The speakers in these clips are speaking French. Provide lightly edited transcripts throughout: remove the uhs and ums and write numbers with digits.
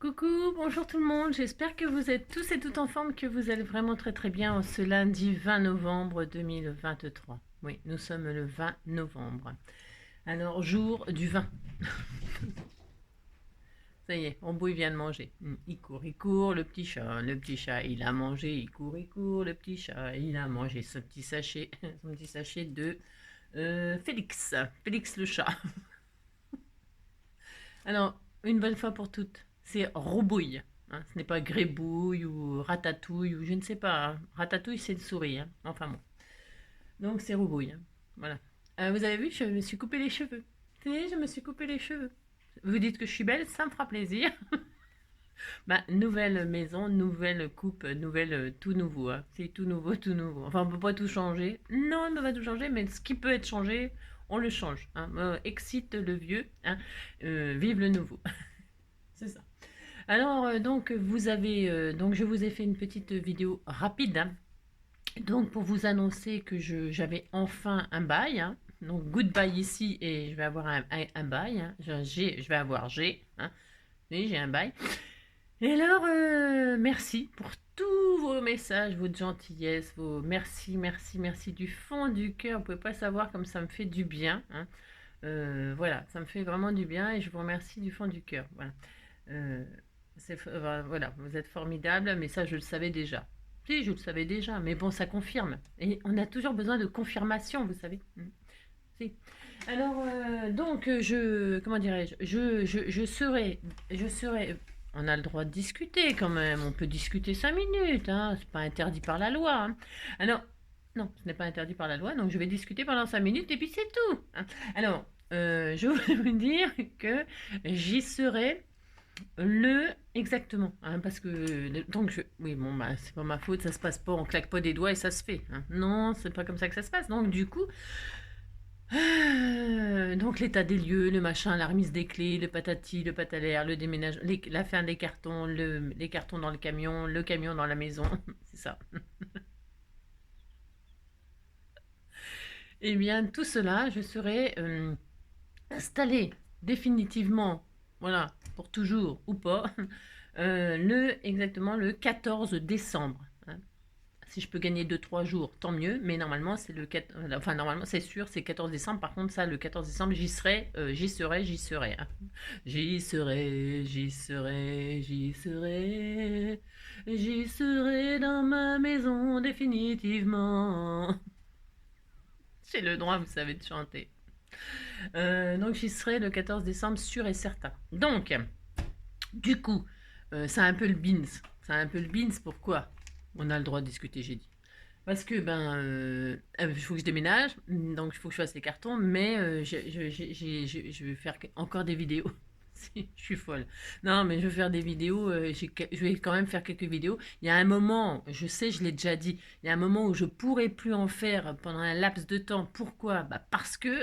Coucou, bonjour tout le monde, j'espère que vous êtes tous et toutes en forme, que vous allez vraiment très très bien en ce lundi 20 novembre 2023. Oui, nous sommes le 20 novembre. Alors, jour du vin. Ça y est, Ombo il vient de manger. Il court, le petit chat, il a mangé, il court, le petit chat, il a mangé son petit sachet de Félix, Félix le chat. Alors, une bonne fois pour toutes, c'est Roubouille, hein. Ce n'est pas Grébouille ou Ratatouille ou je ne sais pas, hein. Ratatouille, c'est une souris, hein. Enfin bon. Donc, c'est Roubouille, hein. Voilà. Vous avez vu, je me suis coupé les cheveux. Je me suis coupé les cheveux. Vous dites que je suis belle, ça me fera plaisir. Bah, nouvelle maison, nouvelle coupe, nouvelle, tout nouveau, hein. C'est tout nouveau, tout nouveau. Enfin, on peut pas tout changer. Non, on ne peut pas tout changer, mais ce qui peut être changé, on le change, hein. Excite le vieux, hein. Vive le nouveau. C'est ça. Alors, donc, donc, je vous ai fait une petite vidéo rapide, hein. Donc, pour vous annoncer que j'avais enfin un bail, hein. Donc, goodbye ici et je vais avoir un bail, hein. Je vais avoir hein. Oui, j'ai un bail. Et alors, merci pour tous vos messages, votre gentillesse, vos merci, merci, merci du fond du cœur. Vous pouvez pas savoir comme ça me fait du bien, hein. Voilà, ça me fait vraiment du bien et je vous remercie du fond du cœur. Voilà. Euh, voilà, vous êtes formidable, mais ça je le savais déjà. Si, je le savais déjà, mais bon, ça confirme. Et on a toujours besoin de confirmation, vous savez. Si. Alors, donc, comment dirais-je, je serai, on a le droit de discuter quand même, on peut discuter 5 minutes, hein, c'est pas interdit par la loi, hein. Alors, non, ce n'est pas interdit par la loi, donc je vais discuter pendant 5 minutes et puis c'est tout, hein. Alors, je voulais vous dire que j'y serai exactement, hein, parce que donc oui bon bah c'est pas ma faute, ça se passe pas, on claque pas des doigts et ça se fait, hein. Non, c'est pas comme ça que ça se passe. Donc du coup, donc l'état des lieux, le machin, la remise des clés, le patati, le patalaire, le déménage, la fin des cartons, les cartons dans le camion dans la maison, c'est ça. Et bien tout cela, je serai installé définitivement, voilà, pour toujours ou pas, exactement le 14 décembre, hein. Si je peux gagner 2 3 jours, tant mieux, mais normalement, c'est le 4, enfin, normalement, c'est sûr, c'est 14 décembre. Par contre, ça, le 14 décembre, j'y serai, hein. J'y serai, j'y serai, j'y serai, j'y serai dans ma maison définitivement. J'ai le droit, vous savez, de chanter. Donc j'y serai le 14 décembre sûr et certain. Donc, du coup, c'est un peu le beans. C'est un peu le beans, pourquoi on a le droit de discuter, j'ai dit. Parce que il faut que je déménage, donc il faut que je fasse les cartons, mais je vais faire encore des vidéos. Si, je suis folle. Non, mais je vais faire des vidéos, je vais quand même faire quelques vidéos. Il y a un moment, je sais, je l'ai déjà dit, il y a un moment où je pourrai plus en faire pendant un laps de temps. Pourquoi? Bah parce que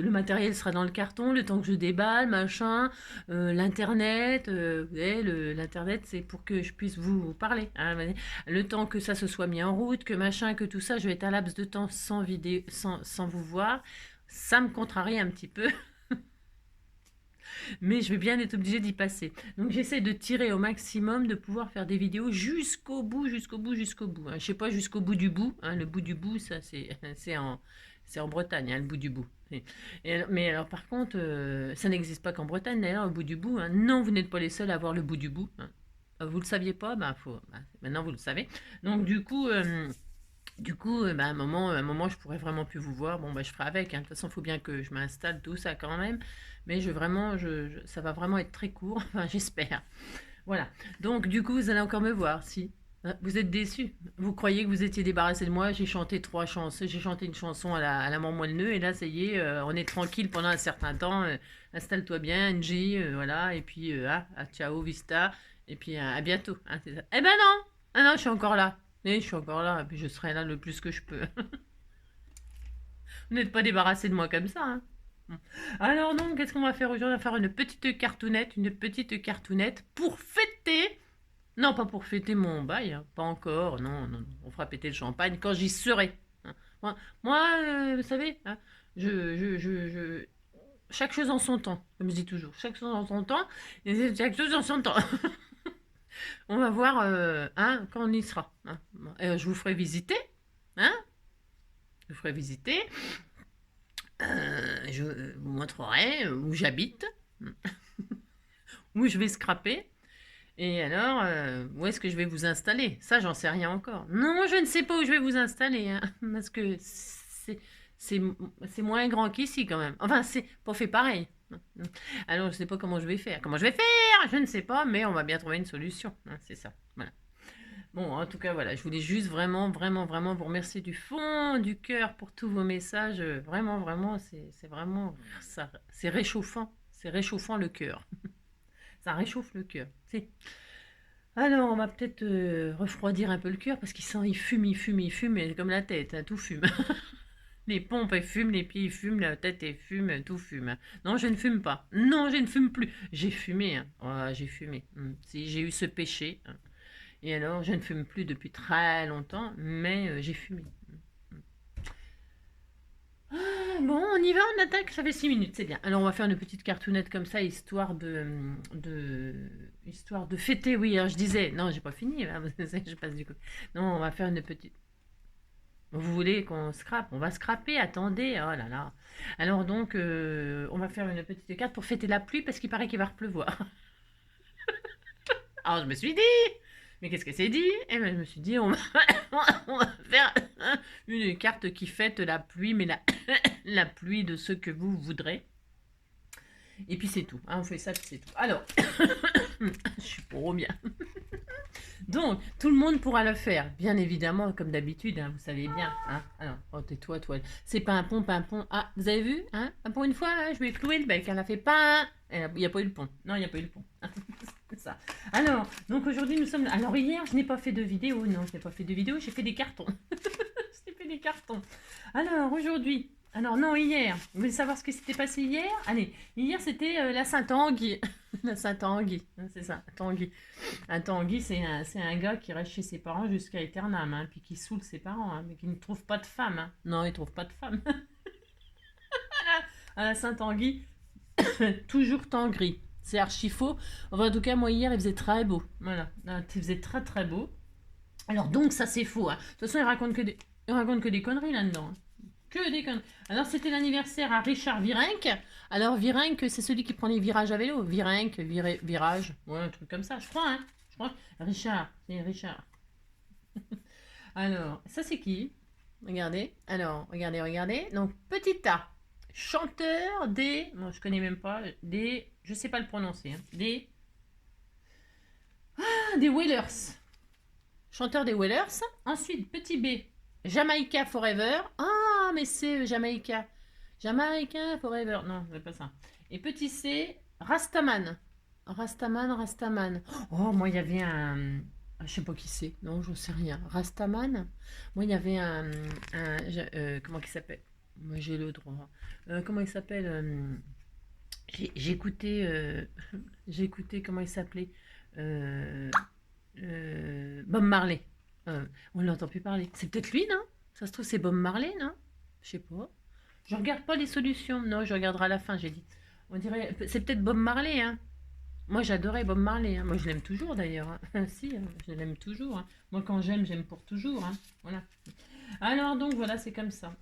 le matériel sera dans le carton, le temps que je déballe, machin, l'internet, vous savez, l'internet c'est pour que je puisse vous parler, hein, le temps que ça se soit mis en route, que machin, que tout ça, je vais être un laps de temps sans vidéo, sans vous voir, ça me contrarie un petit peu, mais je vais bien être obligée d'y passer. Donc j'essaie de tirer au maximum, de pouvoir faire des vidéos jusqu'au bout, jusqu'au bout, jusqu'au bout, hein. Je sais pas jusqu'au bout du bout, hein, le bout du bout, ça c'est c'est en Bretagne, hein, le bout du bout. Mais alors par contre, ça n'existe pas qu'en Bretagne d'ailleurs, le bout du bout, hein. Non, vous n'êtes pas les seuls à avoir le bout du bout, hein. Vous le saviez pas, maintenant vous le savez. Donc du coup, à un moment, je pourrais vraiment plus vous voir. Bon, je ferai avec, hein. De toute façon, il faut bien que je m'installe, tout ça quand même. Mais ça va vraiment être très court. Enfin, j'espère. Voilà. Donc, du coup, vous allez encore me voir, si. Vous êtes déçus. Vous croyez que vous étiez débarrassé de moi. J'ai chanté 3 chansons. J'ai chanté une chanson à la mort le nœud. Et là, ça y est, on est tranquille pendant un certain temps. Installe-toi bien, Angie. Voilà. Et puis, ciao, vista. Et puis, à bientôt, hein, c'est ça. Eh ben non! Ah non, je suis encore là. Et je suis encore là. Et puis, je serai là le plus que je peux. Vous n'êtes pas débarrassé de moi comme ça, hein. Bon. Alors donc, qu'est-ce qu'on va faire aujourd'hui? On va faire une petite cartoonette pour fêter. Non, pas pour fêter mon bail, hein, pas encore. Non, non, non, on fera péter le champagne quand j'y serai, hein. Moi, vous savez, hein, je chaque chose en son temps, comme je dis toujours. Chaque chose en son temps, et chaque chose en son temps. On va voir hein, quand on y sera. Hein. Je vous ferai visiter. Hein, je vous ferai visiter. Je vous montrerai où j'habite. Où je vais scraper. Et alors, où est-ce que je vais vous installer? Ça, j'en sais rien encore. Non, je ne sais pas où je vais vous installer. Hein, parce que c'est moins grand qu'ici quand même. Enfin, c'est pas fait pareil. Alors, je ne sais pas comment je vais faire. Comment je vais faire? Je ne sais pas, mais on va bien trouver une solution. Hein, c'est ça. Voilà. Bon, en tout cas, voilà, je voulais juste vraiment, vraiment, vraiment vous remercier du fond du cœur pour tous vos messages. Vraiment, vraiment, c'est vraiment, ça, c'est réchauffant. C'est réchauffant le cœur. Ça réchauffe le cœur. Alors, on va peut-être refroidir un peu le cœur parce qu'il sent, il fume, et comme la tête, hein, tout fume. Les pompes, elles fument, les pieds, ils fument, la tête, elle fume, tout fume. Non, je ne fume pas. Non, je ne fume plus. J'ai fumé. Hein. Oh, j'ai fumé. Si, j'ai eu ce péché. Hein. Et alors, je ne fume plus depuis très longtemps, mais j'ai fumé. Ah, bon, on y va, on attaque, ça fait 6 minutes, c'est bien. Alors, on va faire une petite cartoonette comme ça, histoire de fêter, oui. Alors, je disais, non, j'ai pas fini, là, je passe du coup. Non, on va faire une petite. Vous voulez qu'on scrape? On va scraper, attendez, oh là là. Alors, donc, on va faire une petite carte pour fêter la pluie parce qu'il paraît qu'il va repleuvoir. Alors, je me suis dit, mais qu'est-ce que c'est dit? Eh ben, je me suis dit, on va, on va faire une carte qui fête la pluie, mais la pluie de ce que vous voudrez. Et puis c'est tout. Hein, on fait ça, puis c'est tout. Alors, je suis pour bien. Donc, tout le monde pourra le faire. Bien évidemment, comme d'habitude, hein, vous savez bien. Hein. Alors, oh, tais-toi, toi. C'est pimpon, pimpon. Ah, vous avez vu hein. Pour une fois, hein, je vais clouer le bec. Elle a fait pas. Il n'y a pas eu le pont. Non, il n'y a pas eu le pont. Ça. Alors, donc aujourd'hui, nous sommes. Alors, hier, je n'ai pas fait de vidéo. Non, je n'ai pas fait de vidéo. J'ai fait des cartons. J'ai fait des cartons. Alors, aujourd'hui. Alors, non, hier. Vous voulez savoir ce qui s'était passé hier? Allez, hier, c'était la Saint-Anguille. La Saint-Anguille. C'est ça, Tanguy. Un Tanguy, c'est un gars qui reste chez ses parents jusqu'à éternam, hein, puis qui saoule ses parents, hein, mais qui ne trouve pas de femme. Hein. Non, il ne trouve pas de femme. À la Saint-Anguille, toujours Tangri. C'est archi faux. Enfin, en tout cas, moi, hier, il faisait très beau. Voilà, il faisait très très beau. Alors, donc, ça, c'est faux. Hein. De toute façon, il raconte que des conneries là-dedans. Hein. Que des conneries. Alors, c'était l'anniversaire à Richard Virenque. Alors, Virenque, c'est celui qui prend les virages à vélo. Virenque, virage. Ouais, un truc comme ça, je crois. Hein. Je crois. Richard, c'est Richard. Alors, ça, c'est qui? Regardez. Alors, regardez. Donc, petit A. Chanteur des. Non, je connais même pas. Je sais pas le prononcer. Hein, des Wailers. Chanteur des Wailers. Ensuite, petit B. Jamaica Forever. Ah, mais c'est Jamaica. Jamaica Forever. Non, c'est pas ça. Et petit C. Rastaman. Rastaman. Oh, moi, il y avait un. Je sais pas qui c'est. Non, j'en sais rien. Rastaman. Moi, il y avait comment il s'appelle? Moi, j'ai le droit. Comment il s'appelle J'écoutais. J'écoutais. Comment il s'appelait Bob Marley. On l'entend plus parler. C'est peut-être lui, non? Ça se trouve, c'est Bob Marley, non? Je sais pas. Je regarde pas les solutions. Non, je regarderai à la fin, j'ai dit. On dirait. C'est peut-être Bob Marley, hein? Moi, j'adorais Bob Marley. Hein. Moi, je l'aime toujours, d'ailleurs. Hein. Si, je l'aime toujours. Hein. Moi, quand j'aime pour toujours. Hein. Voilà. Alors, donc, voilà, c'est comme ça.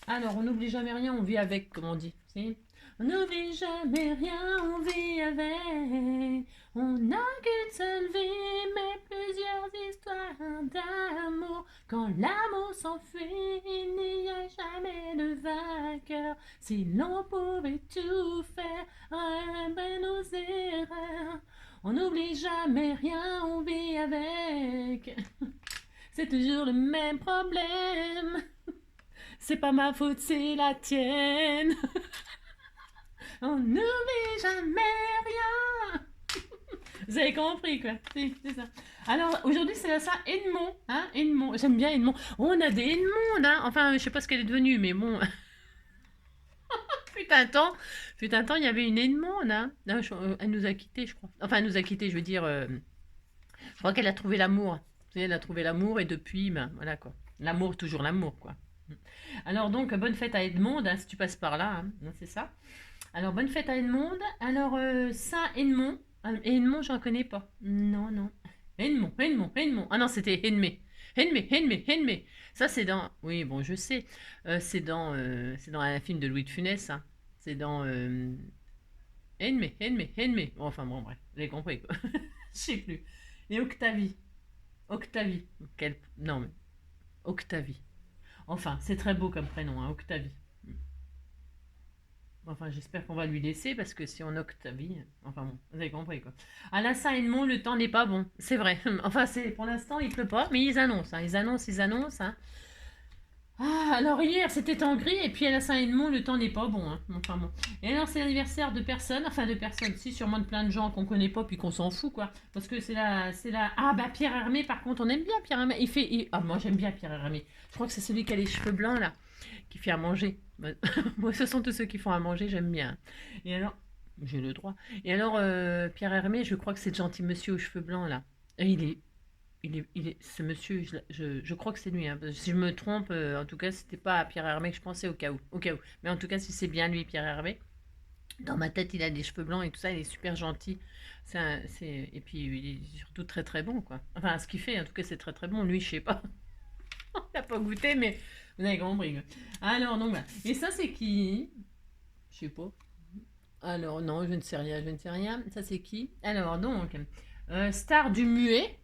Alors, on n'oublie jamais rien, on vit avec, comme on dit. Si on n'oublie jamais rien, on vit avec. On n'a qu'une seule vie, mais plusieurs histoires d'amour. Quand l'amour s'enfuit, il n'y a jamais de vainqueur. Si l'on pouvait tout faire, ben nos erreurs. On n'oublie jamais rien, on vit avec. C'est toujours le même problème. C'est pas ma faute, c'est la tienne. On n'oublie jamais rien. Vous avez compris, quoi. C'est ça. Alors, aujourd'hui, c'est ça, Edmond. Hein, Edmond. J'aime bien Edmond. Oh, on a des Edmond, hein. Enfin, je sais pas ce qu'elle est devenue, mais bon. Fut un temps, il y avait une Edmond, hein. Non, elle nous a quittés, je crois. Enfin, elle nous a quittés, je veux dire. Je crois qu'elle a trouvé l'amour. Vous savez, elle a trouvé l'amour et depuis, ben, voilà, quoi. L'amour, toujours l'amour, quoi. Alors donc, bonne fête à Edmond, hein, si tu passes par là, hein, c'est ça. Alors, bonne fête à Edmond. Alors, Saint-Edmond. Edmond, j'en connais pas. Non, non. Edmond, Edmond, Edmond. Ah non, c'était Edmé. Edmé, Edmé, Edmé. Ça, c'est dans... Oui, bon, je sais. C'est dans un film de Louis de Funès, hein. C'est dans... Edmé, Edmé, Edmé. Bon, enfin, bon, bref. Vous avez compris, quoi. Je sais plus. Et Octavie. Octavie. Non, mais... Octavie. Enfin, c'est très beau comme prénom, hein, Octavie. Enfin, j'espère qu'on va lui laisser parce que si on Octavie, enfin bon, vous avez compris quoi. À la Saint-Edmond, le temps n'est pas bon, c'est vrai. Enfin, c'est pour l'instant, il pleut pas, mais ils annoncent, hein, ils annoncent, ils annoncent. Hein. Ah, alors hier, c'était en gris et puis à la Saint-Edmond, le temps n'est pas bon. Hein. Enfin bon. Et alors, c'est l'anniversaire de personnes, enfin de personnes, si, sûrement de plein de gens qu'on connaît pas puis qu'on s'en fout quoi. Parce que c'est la. Ah bah Pierre Hermé, par contre, on aime bien Pierre Hermé. Ah, moi j'aime bien Pierre Hermé. Je crois que c'est celui qui a les cheveux blancs là, qui fait à manger. Moi, ce sont tous ceux qui font à manger, j'aime bien. Et alors, j'ai le droit. Et alors, Pierre Hermé, je crois que c'est le gentil monsieur aux cheveux blancs là. Et ce monsieur, je crois que c'est lui. Hein. Si je me trompe, en tout cas, c'était pas à Pierre Hermé que je pensais au cas où. Au cas où. Mais en tout cas, si c'est bien lui, Pierre Hermé, dans ma tête, il a des cheveux blancs et tout ça, il est super gentil. Et puis, il est surtout très très bon, quoi. Enfin, ce qu'il fait, en tout cas, c'est très très bon. Lui, je sais pas. On n'a pas goûté, mais vous avez compris. Quoi. Alors, donc, voilà. Et ça, c'est qui? Je sais pas. Alors, non, je ne sais rien, je ne sais rien. Ça, c'est qui? Alors, donc, star du muet.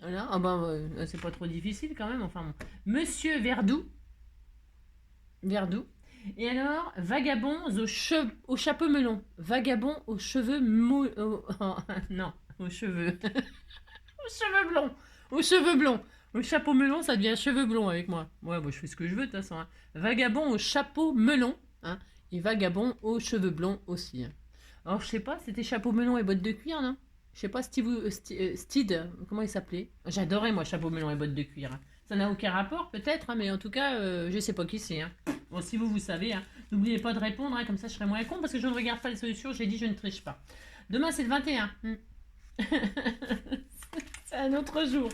Voilà. Ah ben, c'est pas trop difficile quand même. Enfin, bon. Monsieur Verdoux. Verdoux. Et alors, vagabond au chapeau melon. Vagabond aux cheveux non, aux cheveux. Aux cheveux blonds. Aux cheveux blonds. Au chapeau melon, ça devient cheveux blonds avec moi. Ouais, bon, je fais ce que je veux de toute façon. Hein. Vagabond au chapeau melon. Hein, et vagabond aux cheveux blonds aussi. Hein. Alors, je sais pas, c'était chapeau melon et bottes de cuir, non? Je sais pas, Steed, comment il s'appelait? J'adorais, moi, chapeau melon et bottes de cuir. Hein. Ça n'a aucun rapport, peut-être, hein, mais en tout cas, je sais pas qui c'est. Hein. Bon, si vous savez, hein, n'oubliez pas de répondre, hein, comme ça je serai moins con, parce que je ne regarde pas les solutions, j'ai dit je ne triche pas. Demain, c'est le 21. C'est un autre jour.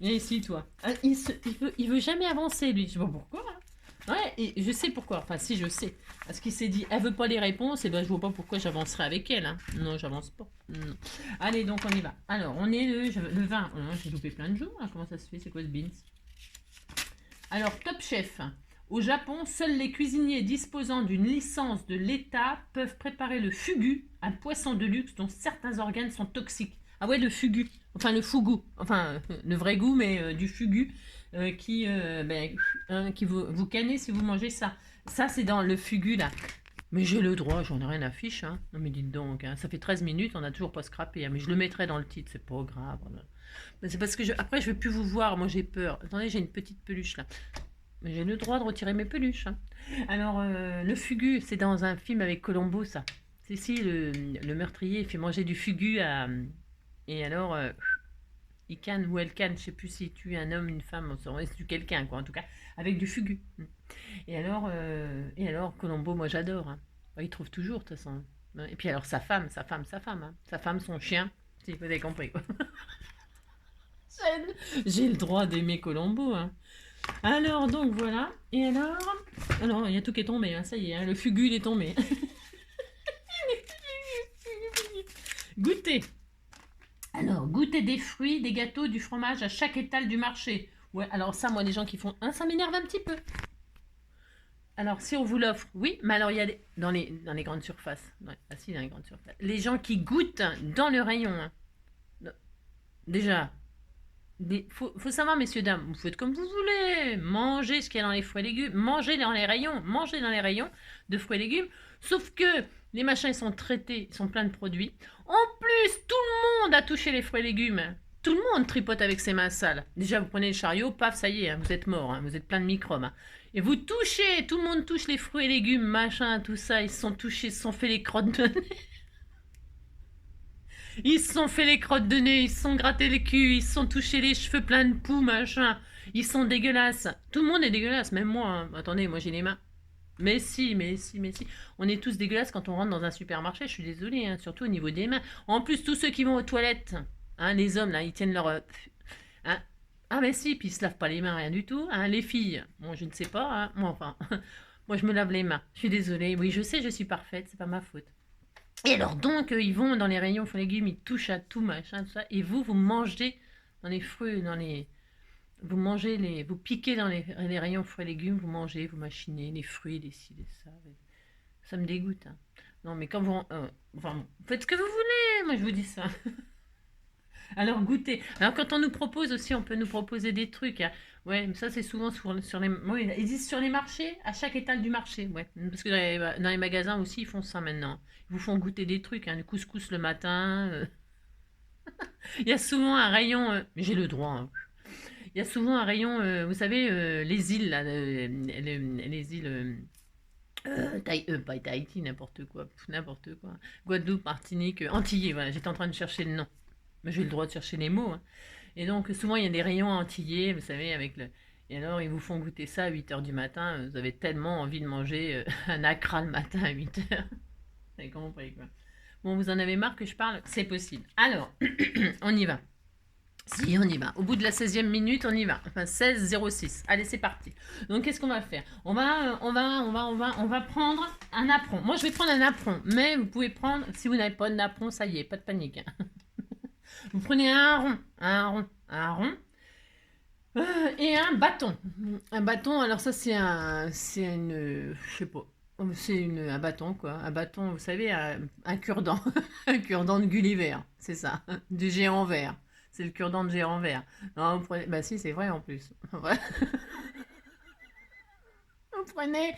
Viens ici, toi. Ah, il veut jamais avancer, lui. Je sais pas pourquoi. Hein. Ouais, et je sais pourquoi. Enfin, si, je sais. Parce qu'il s'est dit, elle veut pas les réponses, et ben je vois pas pourquoi j'avancerai avec elle. Hein. Non, j'avance pas. Non. Allez, donc on y va. Alors, on est le 20. Oh, j'ai loupé plein de jours. Hein. Comment ça se fait? C'est quoi ce beans? Alors, Top Chef. Au Japon, seuls les cuisiniers disposant d'une licence de l'État peuvent préparer le fugu, un poisson de luxe dont certains organes sont toxiques. Ah ouais, le fugu. Enfin, le fugu. Enfin, le vrai goût, mais du fugu qui vous cannez si vous mangez ça. Ça, c'est dans le fugu, là. Mais j'ai le droit, j'en ai rien à fiche. Hein. Non, mais dites donc, hein, ça fait 13 minutes, on n'a toujours pas scrappé. Hein, mais je le mettrai dans le titre, c'est pas grave. Mais c'est parce que après, je vais plus vous voir, moi j'ai peur. Attendez, j'ai une petite peluche là. Mais j'ai le droit de retirer mes peluches. Hein. Alors, le fugu, c'est dans un film avec Colombo, ça. C'est si le meurtrier fait manger du fugu à. Et alors, il canne ou elle canne, je sais plus si tu es un homme, une femme, si tu quelqu'un, quoi, en tout cas, avec du fugu. Et alors Colombo, moi j'adore. Hein. Il trouve toujours, de toute façon. Et puis alors sa femme. Hein. Sa femme, son chien. Si vous avez compris. Quoi. J'ai le droit d'aimer Colombo. Hein. Alors, donc voilà. Et alors, il y a tout qui est tombé. Hein. Ça y est, hein. Le fugu, il est tombé. Goûter. Alors, goûter des fruits, des gâteaux, du fromage à chaque étal du marché. Ouais, alors ça, moi, les gens qui font ça m'énerve un petit peu. Alors, si on vous l'offre, oui, mais alors il y a dans les grandes surfaces. Ouais, si, dans les grandes surfaces. Les gens qui goûtent dans le rayon. Hein. Déjà, faut savoir, messieurs, dames, vous faites comme vous voulez. Mangez ce qu'il y a dans les fruits et légumes. Mangez dans les rayons. Mangez dans les rayons de fruits et légumes. Sauf que les machins, ils sont traités, ils sont pleins de produits. En plus, tout le monde a touché les fruits et légumes. Tout le monde tripote avec ses mains sales. Déjà, vous prenez le chariot, paf, ça y est, hein, vous êtes mort, hein, vous êtes plein de microbes. Hein. Et vous touchez, tout le monde touche les fruits et légumes, machin, tout ça. Ils se sont touchés, ils se sont fait les crottes de nez. Ils se sont fait les crottes de nez, ils se sont grattés les culs, ils se sont touchés les cheveux pleins de poux, machin. Ils sont dégueulasses. Tout le monde est dégueulasse, même moi. Hein. Attendez, moi j'ai les mains. Mais si. On est tous dégueulasses quand on rentre dans un supermarché, je suis désolée, hein, surtout au niveau des mains. En plus, tous ceux qui vont aux toilettes, hein, les hommes, là, ils tiennent leur... hein. Ah mais si, puis ils se lavent pas les mains, rien du tout. Hein, les filles, bon, je ne sais pas, hein, moi, enfin... Moi, je me lave les mains. Je suis désolée. Oui, je sais, je suis parfaite. C'est pas ma faute. Et alors donc, ils vont dans les rayons fruits et légumes, ils touchent à tout, machin, tout ça. Et vous mangez dans les fruits, dans les... Vous mangez les... Vous piquez dans les rayons fruits et légumes, vous mangez, vous machinez les fruits, les ci, les ça. Ça me dégoûte, hein. Non, mais quand vous... enfin, bon, faites ce que vous voulez. Moi, je vous dis ça. Alors goûtez. Alors quand on nous propose aussi, on peut nous proposer des trucs, hein. Ouais, mais ça c'est souvent sur les... Oui, ils disent sur les marchés, à chaque étal du marché. Ouais, parce que dans les magasins aussi, ils font ça maintenant. Ils vous font goûter des trucs, hein, du couscous le matin. Il y a souvent un rayon... mais j'ai le droit, hein. Il y a souvent un rayon, vous savez, les îles, là, les îles... pas Tahiti, n'importe quoi, n'importe quoi. Guadeloupe, Martinique, Antillais, voilà, j'étais en train de chercher le nom. Mais j'ai le droit de chercher les mots, hein. Et donc, souvent, il y a des rayons antillais, vous savez, avec le... Et alors, ils vous font goûter ça à 8 heures du matin. Vous avez tellement envie de manger un accra le matin à 8 heures. Vous avez compris, quoi. Bon, vous en avez marre que je parle? C'est possible. Alors, on y va. Si, on y va. Au bout de la 16e minute, on y va. Enfin, 16,06. Allez, c'est parti. Donc, qu'est-ce qu'on va faire? On va prendre un apron. Moi, je vais prendre un apron. Mais vous pouvez prendre, si vous n'avez pas de apron, ça y est, pas de panique, hein. Vous prenez un rond et un bâton. Un bâton, alors ça c'est une, je sais pas, un bâton quoi. Un bâton, vous savez, un cure-dent, un cure-dent de Gulliver, c'est ça, du géant vert. C'est le cure-dent de géant vert. Non, vous prenez, bah si, c'est vrai en plus. Vous prenez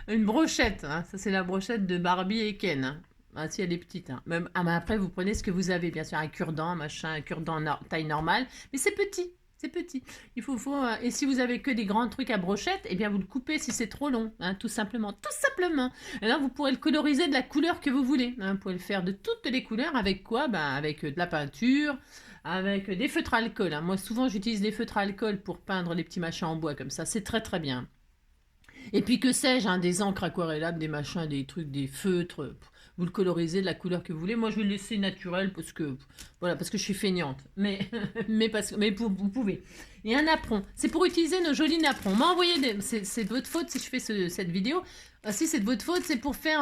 une brochette, hein. Ça c'est la brochette de Barbie et Ken, hein. Ah, si elle est petite, hein. Même, mais après, vous prenez ce que vous avez, bien sûr, un cure-dent, machin, un cure-dent taille normale, mais c'est petit. C'est petit. Et si vous avez que des grands trucs à brochette, eh bien vous le coupez si c'est trop long, hein, tout simplement. Tout simplement. Et là, vous pourrez le coloriser de la couleur que vous voulez, hein. Vous pouvez le faire de toutes les couleurs. Avec quoi? Ben, avec de la peinture, avec des feutres à alcool, hein. Moi, souvent, j'utilise les feutres à alcool pour peindre les petits machins en bois comme ça. C'est très très bien. Et puis que sais-je, hein, des encres aquarellables, des machins, des trucs, des feutres. Vous le colorisez de la couleur que vous voulez. Moi, je vais le laisser naturel parce que, voilà, parce que je suis feignante. Mais, mais vous pouvez. Et un napperon. C'est pour utiliser nos jolis napperons. M'a envoyé c'est de votre faute si je fais cette vidéo. Si c'est de votre faute, c'est pour faire,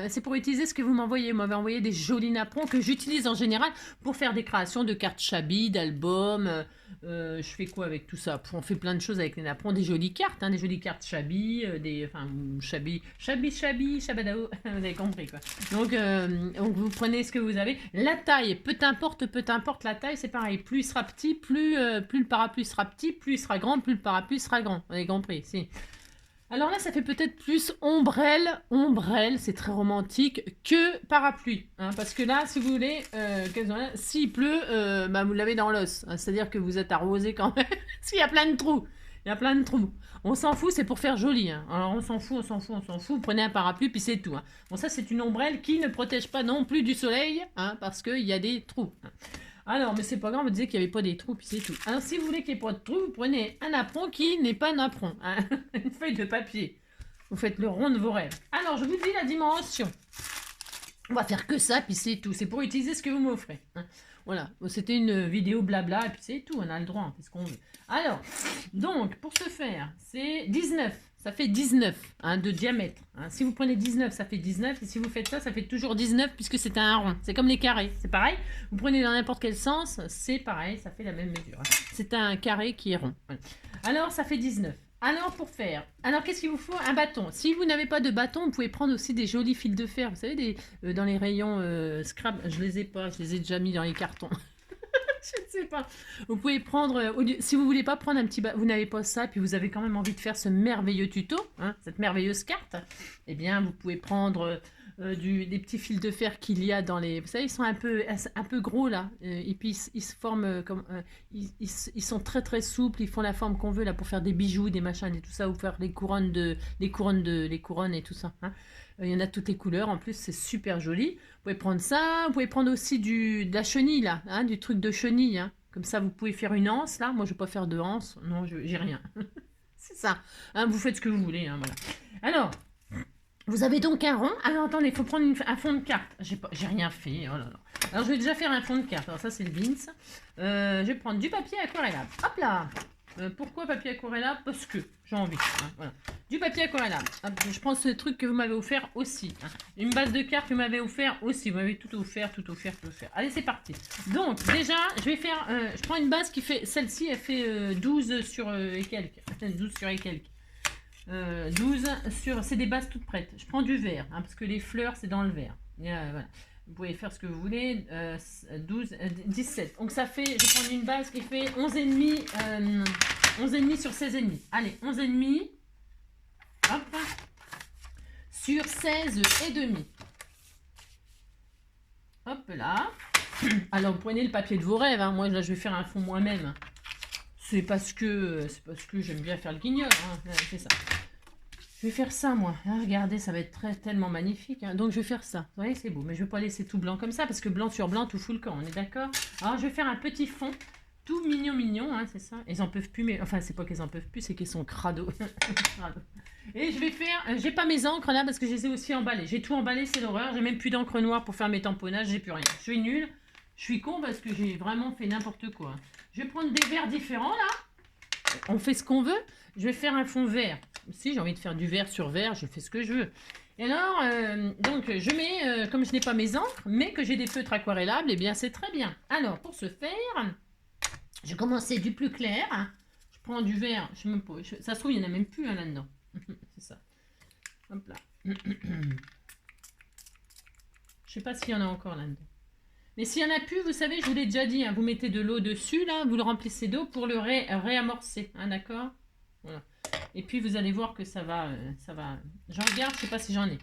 c'est pour utiliser ce que vous m'envoyez. Vous m'avez envoyé des jolis napperons que j'utilise en général pour faire des créations de cartes Shabby, d'albums. Je fais quoi avec tout ça? On fait plein de choses avec les napperons, des jolies cartes, hein, des jolies cartes Shabby, enfin Shabby, Shabadao, vous avez compris quoi. Donc vous prenez ce que vous avez. La taille, peu importe la taille, c'est pareil. Plus il sera petit, plus le parapluie sera petit, plus il sera grand, plus le parapluie sera grand. Vous avez compris, si. Alors là, ça fait peut-être plus ombrelle, c'est très romantique, que parapluie. Hein, parce que là, si vous voulez, s'il pleut, bah, vous l'avez dans l'os. Hein, c'est-à-dire que vous êtes arrosé quand même. Parce qu'il y a plein de trous. Il y a plein de trous. On s'en fout, c'est pour faire joli. Hein. Alors on s'en fout. Vous prenez un parapluie, puis c'est tout. Hein. Bon, ça, c'est une ombrelle qui ne protège pas non plus du soleil, hein, parce qu'il y a des trous. Hein. Alors, mais c'est pas grave, vous disiez qu'il n'y avait pas des trous, puis c'est tout. Alors, si vous voulez qu'il n'y ait pas de trous, vous prenez un apron qui n'est pas un apron, hein, une feuille de papier. Vous faites le rond de vos rêves. Alors, je vous dis la dimension. On va faire que ça, puis c'est tout. C'est pour utiliser ce que vous m'offrez. Hein. Voilà, c'était une vidéo blabla, et puis c'est tout, on a le droit, on fait ce qu'on veut. Alors, donc, pour ce faire, c'est 19. Ça fait 19 hein, de diamètre. Hein. Si vous prenez 19, ça fait 19. Et si vous faites ça, ça fait toujours 19 puisque c'est un rond. C'est comme les carrés. C'est pareil. Vous prenez dans n'importe quel sens, c'est pareil. Ça fait la même mesure. Hein. C'est un carré qui est rond. Voilà. Alors, ça fait 19. Alors, pour faire... Alors, qu'est-ce qu'il vous faut? Un bâton. Si vous n'avez pas de bâton, vous pouvez prendre aussi des jolis fils de fer. Vous savez, dans les rayons scrap. Je les ai pas. Je les ai déjà mis dans les cartons. Je ne sais pas. Vous pouvez prendre, si vous voulez pas prendre un petit, vous n'avez pas ça, puis vous avez quand même envie de faire ce merveilleux tuto, hein, cette merveilleuse carte, eh bien vous pouvez prendre des petits fils de fer qu'il y a dans les, vous savez, ils sont un peu gros là, et puis ils se forment comme, ils sont très très souples, ils font la forme qu'on veut là pour faire des bijoux, des machins et tout ça, ou faire les couronnes et tout ça. Hein. Il y en a toutes les couleurs, en plus c'est super joli. Vous pouvez prendre ça, vous pouvez prendre aussi de la chenille là, hein, du truc de chenille. Hein. Comme ça vous pouvez faire une anse là. Moi je ne vais pas faire de anse, non j'ai rien. C'est ça, hein, vous faites ce que vous voulez. Hein, voilà. Alors, vous avez donc un rond. Alors attendez, il faut prendre un fond de carte. J'ai rien fait, oh là là. Alors je vais déjà faire un fond de carte. Alors ça c'est le Beans. Je vais prendre du papier aquarellable. Hop là. Pourquoi papier aquarellable? Parce que j'ai envie. Hein, voilà. Du papier aquarellable. Je prends ce truc que vous m'avez offert aussi. Hein. Une base de cartes que vous m'avez offert aussi. Vous m'avez tout offert, tout offert, tout offert. Allez, c'est parti. Donc, déjà, je vais faire... je prends une base qui fait... Celle-ci, elle fait 12 sur et quelques. 12 sur et quelques. 12 sur... C'est des bases toutes prêtes. Je prends du vert, hein, parce que les fleurs, c'est dans le vert. Voilà. Vous pouvez faire ce que vous voulez. 12, 17. Donc ça fait, je vais prendre une base qui fait 11,5 11,5 sur 16,5. Allez, 11,5. Hop. Sur 16 et demi. Hop là. Alors vous prenez le papier de vos rêves. Hein. Moi là je vais faire un fond moi-même. C'est parce que j'aime bien faire le guignol. Hein. C'est ça. Je vais faire ça, moi. Ah, regardez, ça va être tellement magnifique. Hein. Donc, je vais faire ça. Vous voyez, c'est beau. Mais je ne vais pas laisser tout blanc comme ça, parce que blanc sur blanc, tout fout le camp. On est d'accord? Alors, je vais faire un petit fond, tout mignon, mignon. Hein, c'est ça. Ils en peuvent plus, mais... Enfin, c'est pas qu'ils en peuvent plus, c'est qu'ils sont crado. Et je vais faire... J'ai pas mes encres, là, parce que je les ai aussi emballées. J'ai tout emballé, c'est l'horreur. J'ai même plus d'encre noire pour faire mes tamponnages. J'ai plus rien. Je suis nulle. Je suis con, parce que j'ai vraiment fait n'importe quoi. Je vais prendre des verres différents, là. On fait ce qu'on veut. Je vais faire un fond vert. Si j'ai envie de faire du vert sur vert, je fais ce que je veux. Et alors, donc je mets, comme je n'ai pas mes encres, mais que j'ai des feutres aquarellables, eh bien c'est très bien. Alors, pour ce faire, je vais commencer du plus clair. Je prends du vert, ça se trouve, il n'y en a même plus là-dedans. C'est ça. Hop là. Je ne sais pas s'il y en a encore là-dedans. Mais s'il n'y en a plus, vous savez, je vous l'ai déjà dit, hein, vous mettez de l'eau dessus, là, vous le remplissez d'eau pour le réamorcer, hein, d'accord? Voilà. Et puis, vous allez voir que ça va... J'en regarde, je ne sais pas si j'en ai.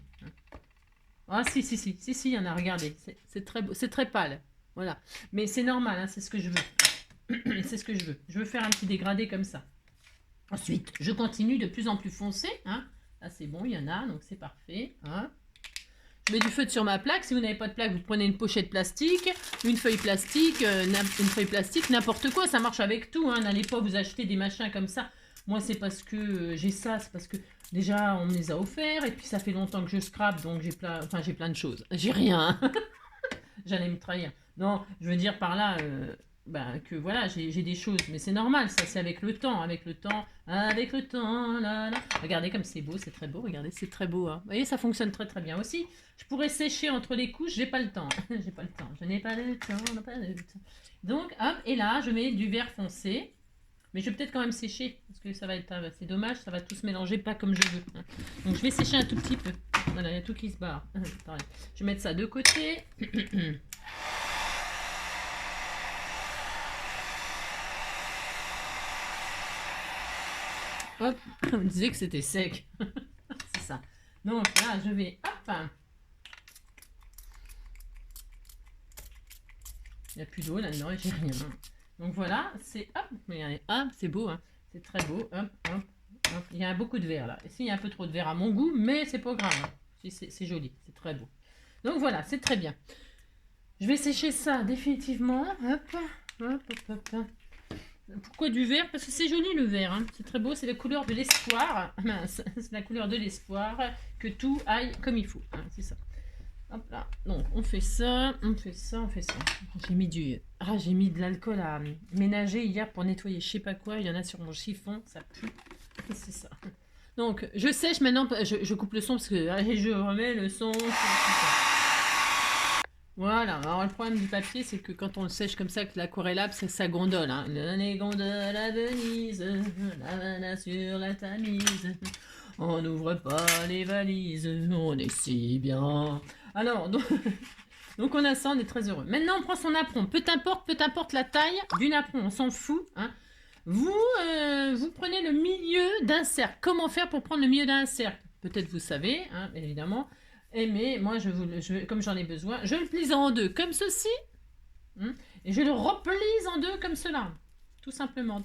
Ah, si, il y en a, regardez. C'est très beau, c'est très pâle. Voilà. Mais c'est normal, hein, c'est ce que je veux. C'est ce que je veux. Je veux faire un petit dégradé comme ça. Ensuite, je continue de plus en plus foncé. Hein. Là, c'est bon, il y en a, donc c'est parfait. Hein. Je mets du feutre sur ma plaque. Si vous n'avez pas de plaque, vous prenez une pochette plastique, une feuille plastique, n'importe quoi. Ça marche avec tout. Hein. N'allez pas vous acheter des machins comme ça. Moi, c'est parce que j'ai ça. C'est parce que déjà, on me les a offerts. Et puis, ça fait longtemps que je scrape. Donc, j'ai plein de choses. J'ai rien. J'allais me trahir. Non, je veux dire par là... que voilà, j'ai des choses, mais c'est normal, ça c'est avec le temps, là, là. Regardez comme c'est beau, c'est très beau, regardez, c'est très beau, hein. Vous voyez, ça fonctionne très très bien aussi. Je pourrais sécher entre les couches, j'ai pas le temps, je n'ai pas le temps. Donc, hop, et là, je mets du vert foncé, mais je vais peut-être quand même sécher, parce que ça va être, c'est dommage, ça va tout se mélanger, pas comme je veux. Hein. Donc, je vais sécher un tout petit peu. Voilà, il y a tout qui se barre. Je vais mettre ça de côté. Hop, on me disait que c'était sec. C'est ça. Donc là, je vais... Hop. Il n'y a plus d'eau là-dedans et j'ai rien. Donc voilà, c'est... Hop, regardez. Hop, c'est beau. Hein. C'est très beau. Hop, hop, hop. Il y a beaucoup de verre là. Ici, il y a un peu trop de verre à mon goût, mais c'est pas grave. Hein. C'est joli. C'est très beau. Donc voilà, c'est très bien. Je vais sécher ça définitivement. Hop, hop, hop, hop, hop. Pourquoi du vert? Parce que c'est joli le vert, hein. C'est très beau, c'est la couleur de l'espoir. C'est la couleur de l'espoir, que tout aille comme il faut. Hein, c'est ça. Hop là. Donc on fait ça, on fait ça, on fait ça. J'ai mis de l'alcool à ménager hier pour nettoyer je sais pas quoi. Il y en a sur mon chiffon, ça pue. C'est ça. Donc je sèche maintenant, je coupe le son parce que je remets le son. Voilà, alors le problème du papier, c'est que quand on le sèche comme ça avec l'aquarellable, ça gondole. Hein. Les gondoles à Venise, la vanne sur la Tamise, on n'ouvre pas les valises, on est si bien. Alors, donc on a ça, on est très heureux. Maintenant, on prend son apron, peu importe la taille du napperon, on s'en fout. Hein. Vous prenez le milieu d'un cercle. Comment faire pour prendre le milieu d'un cercle? Peut-être vous savez, hein, évidemment. Mais moi, comme j'en ai besoin, je le plie en deux comme ceci. Et je le replie en deux comme cela. Tout simplement.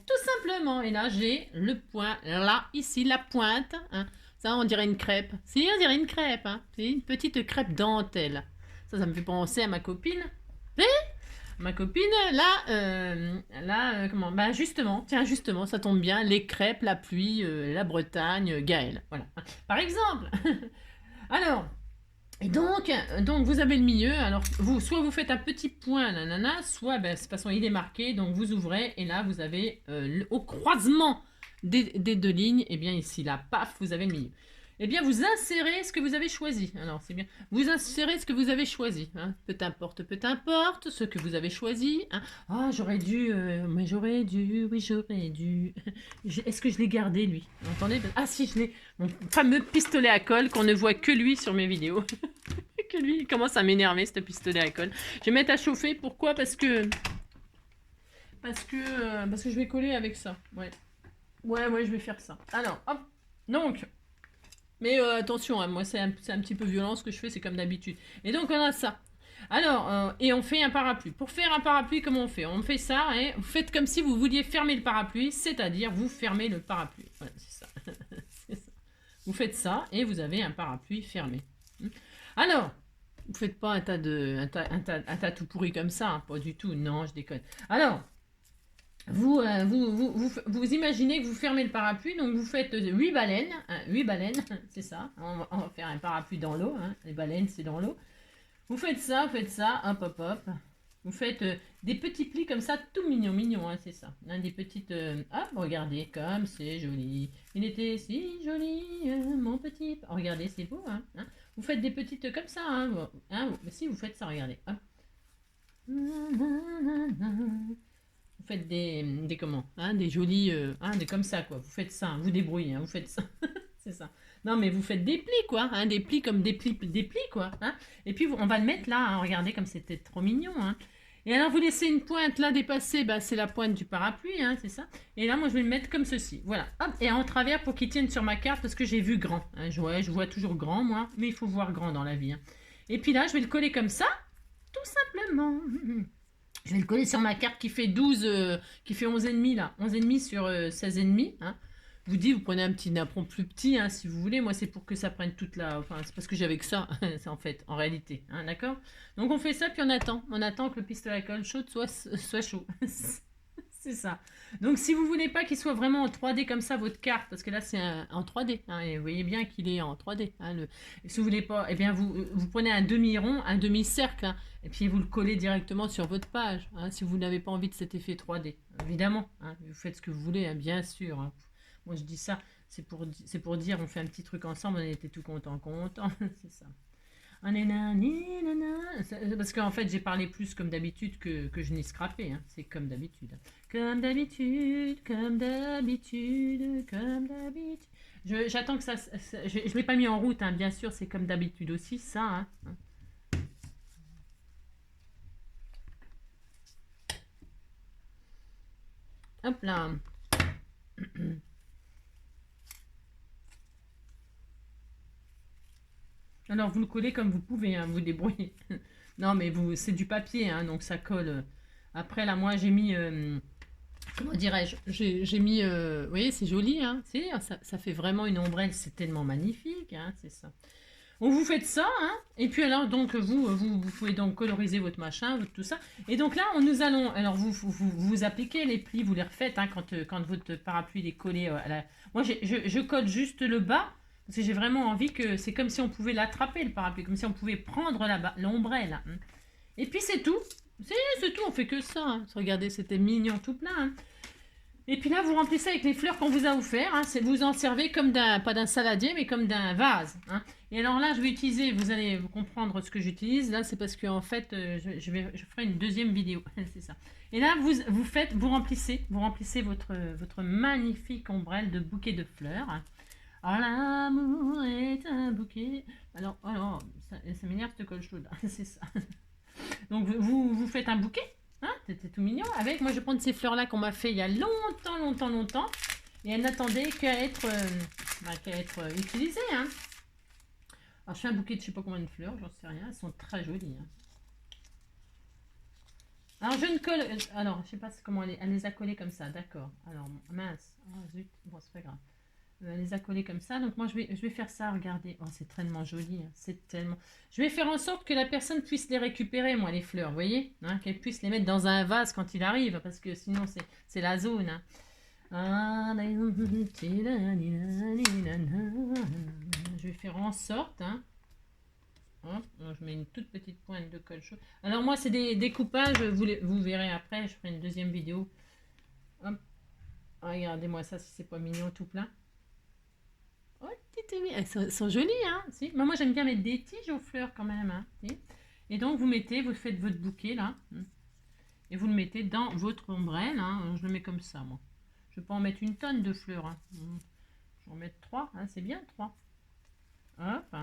Et là, j'ai le point. Là, ici, la pointe. Hein. Ça, on dirait une crêpe. Si, on dirait une crêpe. Hein. C'est une petite crêpe dentelle. Ça me fait penser à ma copine. Ma copine, comment? Bah justement, ça tombe bien. Les crêpes, la pluie, la Bretagne, Gaëlle. Voilà. Par exemple. Alors... Et donc, vous avez le milieu. Alors, soit vous faites un petit point, nanana, soit, ben, de toute façon, il est marqué. Donc, vous ouvrez et là, vous avez au croisement des deux lignes. Et bien, ici, là, paf, vous avez le milieu. Eh bien, vous insérez ce que vous avez choisi. Alors, c'est bien. Vous insérez ce que vous avez choisi. Hein. Peu importe ce que vous avez choisi. Hein. Ah, j'aurais dû, mais j'aurais dû, oui, j'aurais dû. Est-ce que je l'ai gardé, lui? Vous entendez? Ah, si, je l'ai. Mon fameux pistolet à colle qu'on ne voit que lui sur mes vidéos. Que lui, il commence à m'énerver, ce pistolet à colle. Je vais mettre à chauffer. Pourquoi? Parce que je vais coller avec ça. Ouais. Ouais, je vais faire ça. Alors, hop. Donc, mais attention, hein, moi c'est un petit peu violent ce que je fais, c'est comme d'habitude. Et donc on a ça. Alors, et on fait un parapluie. Pour faire un parapluie, comment on fait? On fait ça et vous faites comme si vous vouliez fermer le parapluie, c'est-à-dire vous fermez le parapluie. Voilà, c'est ça. C'est ça. Vous faites ça et vous avez un parapluie fermé. Alors, vous faites pas un tas tout pourri comme ça, hein, pas du tout. Non, je déconne. Alors, vous imaginez que vous fermez le parapluie, donc vous faites 8 baleines, 8 baleines, c'est ça, on va faire un parapluie dans l'eau, hein, les baleines c'est dans l'eau. Vous faites ça, hop hop hop, vous faites des petits plis comme ça, tout mignon, mignon, hein, c'est ça, hein, des petites, hop, regardez comme c'est joli, il était si joli, mon petit, regardez c'est beau, hein, hein. Vous faites des petites comme ça, hein, si vous faites ça, regardez, hop. Vous faites des comment, hein, des jolis, hein, des comme ça quoi. Vous faites ça, hein, vous débrouillez, hein, vous faites ça, c'est ça. Non mais vous faites des plis quoi, hein, des plis comme des plis quoi. Hein. Et puis on va le mettre là, hein, regardez comme c'était trop mignon. Hein. Et alors vous laissez une pointe là dépasser, bah, c'est la pointe du parapluie, hein, c'est ça. Et là moi je vais le mettre comme ceci, voilà. Hop, et en travers pour qu'il tienne sur ma carte parce que j'ai vu grand. Hein. Je vois toujours grand moi, mais il faut voir grand dans la vie. Hein. Et puis là je vais le coller comme ça, tout simplement. Je vais le coller sur ma carte qui fait 12, qui fait 11,5 là. 11,5 sur 16,5. Hein. Vous dites, vous prenez un petit napperon plus petit hein, si vous voulez. Moi, c'est pour que ça prenne toute la. Enfin, c'est parce que j'avais que ça, c'est en fait, en réalité. Hein, d'accord. Donc, on fait ça, puis on attend. On attend que le pistolet à colle chaude soit chaud. C'est ça. Donc, si vous voulez pas qu'il soit vraiment en 3D comme ça, votre carte, parce que là, c'est en 3D. Hein, et vous voyez bien qu'il est en 3D. Hein, si vous voulez pas, eh bien, vous prenez un demi-rond, un demi-cercle, hein, et puis vous le collez directement sur votre page. Hein, si vous n'avez pas envie de cet effet 3D. Évidemment, hein, vous faites ce que vous voulez, hein, bien sûr. Hein. Moi, je dis ça, c'est pour dire, on fait un petit truc ensemble, on était tout content. C'est ça. Parce qu'en fait, j'ai parlé plus comme d'habitude que je n'ai scrappé. Hein. C'est comme d'habitude. Comme d'habitude, comme d'habitude, comme d'habitude. J'attends que ça. Je ne l'ai pas mis en route, hein, bien sûr, c'est comme d'habitude aussi, ça. Hein. Hop là. Alors, vous le collez comme vous pouvez, hein, vous débrouillez. Non, mais c'est du papier, hein, donc ça colle. Après, là, moi, j'ai mis... comment dirais-je? J'ai mis... vous voyez, c'est joli, hein, ça fait vraiment une ombrelle, c'est tellement magnifique, hein, c'est ça. Donc, vous faites ça, hein, et puis alors, donc, vous pouvez donc coloriser votre machin, tout ça. Et donc là, nous allons... Alors, vous appliquez les plis, vous les refaites, hein, quand votre parapluie est collé à la... Moi, je colle juste le bas, parce que j'ai vraiment envie que... C'est comme si on pouvait l'attraper, le parapluie, comme si on pouvait prendre l'ombrelle. Hein. Et puis, c'est tout. C'est tout, on fait que ça. Hein. Regardez, c'était mignon tout plein. Hein. Et puis là, vous remplissez avec les fleurs qu'on vous a offert. Hein. Vous en servez comme pas d'un saladier, mais comme d'un vase. Hein. Et alors là, je vais utiliser, vous allez comprendre ce que j'utilise. Là, c'est parce que en fait, je ferai une deuxième vidéo. C'est ça. Et là, vous remplissez votre magnifique ombrelle de bouquet de fleurs. Hein. Oh, l'amour est un bouquet. Alors ça m'énerve cette colle chaude. C'est ça. Donc vous faites un bouquet. Hein, c'était tout mignon. Avec, moi je vais prendre ces fleurs là qu'on m'a fait il y a longtemps. Et elles n'attendaient qu'à être, utilisées. Hein. Alors je fais un bouquet de je sais pas combien de fleurs, j'en sais rien. Elles sont très jolies. Hein. Alors je ne colle. Alors je sais pas comment elle les a collées comme ça, d'accord. Alors mince. Oh, zut. Bon, c'est pas grave. Elle les a collées comme ça. Donc moi je vais faire ça, regardez. Oh, c'est tellement joli. Hein. C'est tellement. Je vais faire en sorte que la personne puisse les récupérer, moi, les fleurs, vous voyez, hein, qu'elle puisse les mettre dans un vase quand il arrive, parce que sinon c'est la zone. Hein. Je vais faire en sorte. Hein. Hop, je mets une toute petite pointe de colle chaude. Alors moi, c'est des découpages, vous verrez après, je ferai une deuxième vidéo. Hop, regardez-moi ça, si c'est pas mignon tout plein. Oh, elles sont jolies, hein, si. Mais moi, j'aime bien mettre des tiges aux fleurs quand même, hein, si. Et donc, vous faites votre bouquet, là, et vous le mettez dans votre ombrelle, hein. Je le mets comme ça, moi. Je peux en mettre une tonne de fleurs, hein. Je vais en mettre 3, hein, c'est bien 3. Hop,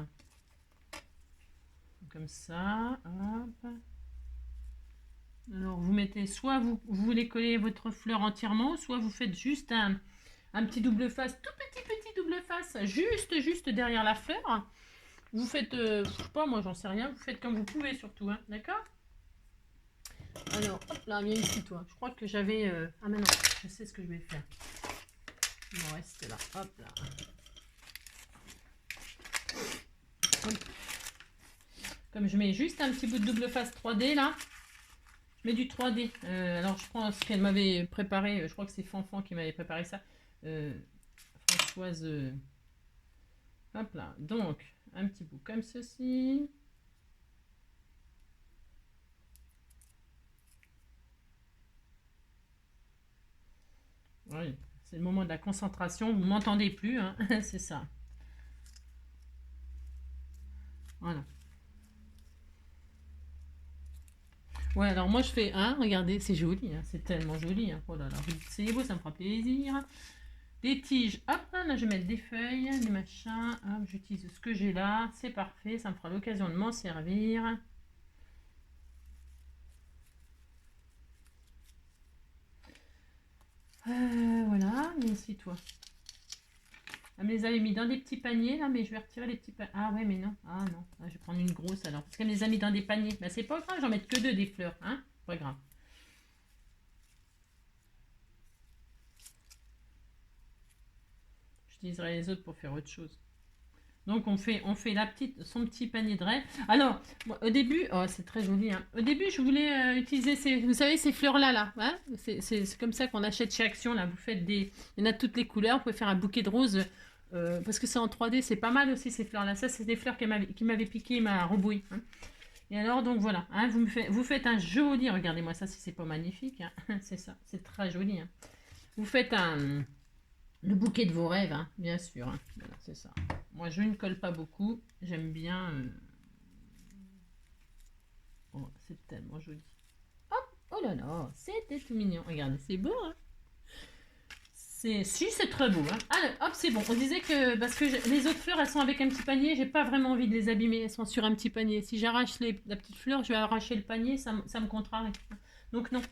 comme ça, hop. Alors, vous mettez, soit vous voulez coller votre fleur entièrement, soit vous faites juste un petit double face, tout petit double face, juste derrière la fleur. Vous faites, je sais pas, moi j'en sais rien, vous faites comme vous pouvez surtout, hein, d'accord? Alors, hop là, viens ici toi. Je crois que j'avais... Ah mais non, je sais ce que je vais faire. Il m'en reste là, hop là. Hop. Comme je mets juste un petit bout de double face 3D là, je mets du 3D. Alors je prends ce qu'elle m'avait préparé, je crois que c'est Fanfan qui m'avait préparé ça. Françoise... Hop là, donc un petit bout comme ceci. Oui, c'est le moment de la concentration, vous m'entendez plus, hein. C'est ça. Voilà. Ouais, alors moi je fais un, regardez, c'est joli, hein, c'est tellement joli, hein. Oh là là, c'est beau, ça me fera plaisir. Des tiges, hop, là je vais mettre des feuilles, des machins, hop, j'utilise ce que j'ai là, c'est parfait, ça me fera l'occasion de m'en servir. Voilà, mais ici toi. Elle me les avait mis dans des petits paniers là, mais je vais retirer les petits paniers. Ah ouais, mais non, ah non, je vais prendre une grosse alors. Parce qu'elle me les a mis dans des paniers. Bah c'est pas grave, j'en mets que 2 des fleurs, hein, pas grave. J'utiliserai les autres pour faire autre chose. Donc on fait son petit panier de rêve. Alors, moi, au début, oh, c'est très joli, hein. Au début, je voulais utiliser vous savez, ces fleurs-là, là. Hein, c'est comme ça qu'on achète chez Action, là. Vous faites il y en a de toutes les couleurs. Vous pouvez faire un bouquet de roses, parce que c'est en 3D, c'est pas mal aussi, ces fleurs-là. Ça, c'est des fleurs qui m'avaient piqué ma rebouille, hein. Et alors, donc voilà, hein, vous faites un joli, regardez-moi ça, si c'est pas magnifique, hein. C'est ça, c'est très joli, hein. Vous faites le bouquet de vos rêves, hein, bien sûr, hein. Voilà, c'est ça. Moi, je ne colle pas beaucoup. J'aime bien... Oh, c'est tellement joli. Hop, oh là là, c'était tout mignon. Regardez, c'est beau, hein. Si, c'est très beau, hein. Alors, hop, c'est bon. On disait que... Parce que les autres fleurs, elles sont avec un petit panier. J'ai pas vraiment envie de les abîmer. Elles sont sur un petit panier. Si j'arrache la petite fleur, je vais arracher le panier. Ça me contrarie. Donc non.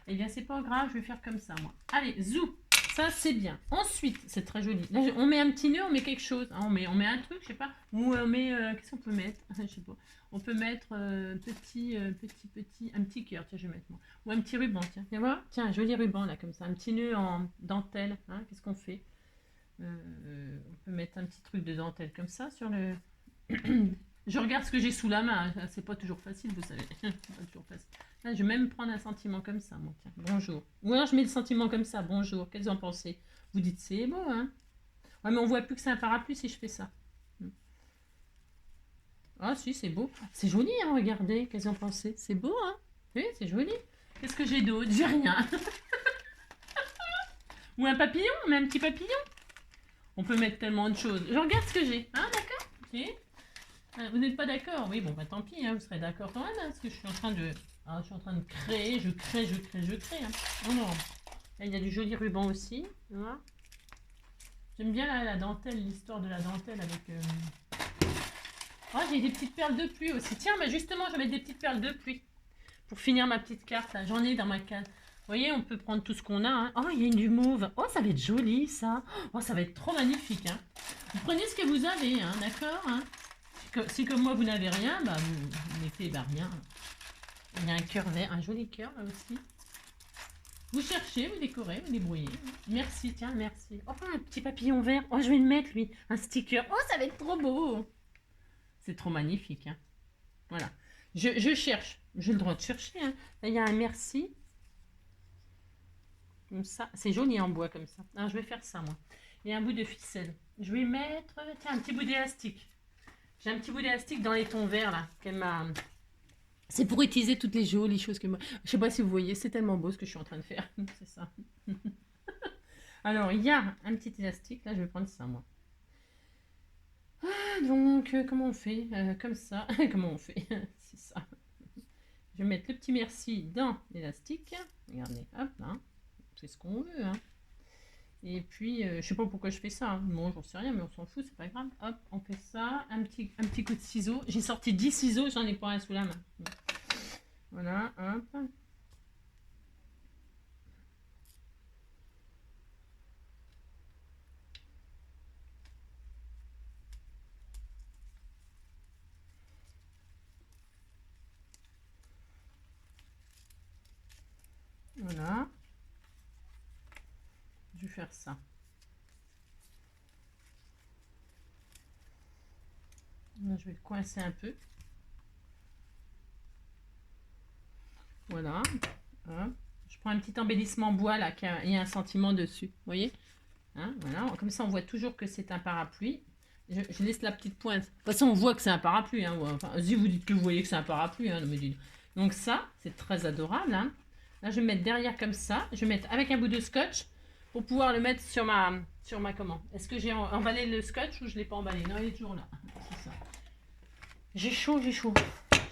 Eh bien, c'est pas grave. Je vais faire comme ça, moi. Allez, zou. Ça, c'est bien. Ensuite, c'est très joli. Là, on met un petit nœud, on met quelque chose. Hein, on met un truc, je sais pas. Ou on met... Qu'est-ce qu'on peut mettre? Je sais pas. On peut mettre un petit cœur. Tiens, je vais mettre moi. Ou un petit ruban, tiens. Viens voir. Tiens, un joli ruban, là, comme ça. Un petit nœud en dentelle. Hein, qu'est-ce qu'on fait? On peut mettre un petit truc de dentelle comme ça sur le... Je regarde ce que j'ai sous la main. C'est pas toujours facile, vous savez. C'est pas toujours facile. Là, je vais même prendre un sentiment comme ça, moi. Tiens, bonjour. Ou alors je mets le sentiment comme ça, bonjour. Qu'est-ce que vous en pensez? Vous dites c'est beau, hein? Ouais, mais on voit plus que c'est un parapluie si je fais ça. Ah si, c'est beau. C'est joli, hein, regardez. Qu'est-ce que vous en pensez? C'est beau, hein? Oui, c'est joli. Qu'est-ce que j'ai d'autre? J'ai rien. Ou un papillon, on met un petit papillon. On peut mettre tellement de choses. Je regarde ce que j'ai. Hein, d'accord? Ok. Vous n'êtes pas d'accord? Oui, bon, bah tant pis, hein, vous serez d'accord quand même, hein, parce que je suis en train de... Ah, je suis en train de créer, je crée. Hein. Oh non. Là, il y a du joli ruban aussi. Voilà. J'aime bien la dentelle, l'histoire de la dentelle avec... Oh, j'ai des petites perles de pluie aussi. Tiens, bah justement, je vais mettre des petites perles de pluie. Pour finir ma petite carte, là. J'en ai dans ma carte. Vous voyez, on peut prendre tout ce qu'on a. Hein. Oh, il y a du mauve. Oh, ça va être joli, ça. Oh, ça va être trop magnifique. Hein. Vous prenez ce que vous avez, hein, d'accord, hein. Si comme moi, vous n'avez rien, bah, vous mettez bah, rien. Il y a un cœur vert, un joli cœur, là aussi. Vous cherchez, vous décorez, vous débrouillez. Merci, tiens, merci. Oh, un petit papillon vert. Oh, je vais le mettre, lui. Un sticker. Oh, ça va être trop beau. C'est trop magnifique, hein. Voilà. Je cherche. J'ai le droit de chercher, hein. Là, il y a un merci. Comme ça. C'est joli en bois, comme ça. Alors, je vais faire ça, moi. Et un bout de ficelle. Je vais mettre, tiens, un petit bout d'élastique. J'ai un petit bout d'élastique dans les tons verts là, qu'elle m'a... C'est pour utiliser toutes les jolies choses que moi... Je sais pas si vous voyez, c'est tellement beau ce que je suis en train de faire. C'est ça. Alors, il y a un petit élastique. Là, je vais prendre ça, moi. Ah, donc, comment on fait comme ça. Comment on fait? C'est ça. Je vais mettre le petit merci dans l'élastique. Regardez, hop, là. C'est ce qu'on veut, hein. Et puis, je sais pas pourquoi je fais ça. Hein. Bon, j'en sais rien, mais on s'en fout, c'est pas grave. Hop, on fait ça. Un petit coup de ciseau. J'ai sorti 10 ciseaux, j'en ai pas un sous la main. Voilà, hop. Voilà. Je vais faire ça. Là, je vais le coincer un peu. Voilà. Hop. Je prends un petit embellissement bois là, il y a un sentiment dessus. Vous voyez, hein, voilà. Comme ça, on voit toujours que c'est un parapluie. Je laisse la petite pointe. De toute façon, on voit que c'est un parapluie. Hein. Enfin, si vous dites que vous voyez que c'est un parapluie. Hein, donc ça, c'est très adorable. Hein. Là, je vais mettre derrière comme ça. Je vais mettre avec un bout de scotch pour pouvoir le mettre sur ma comment. Est-ce que j'ai emballé le scotch ou je ne l'ai pas emballé? Non, il est toujours là. C'est ça. J'ai chaud, j'ai chaud.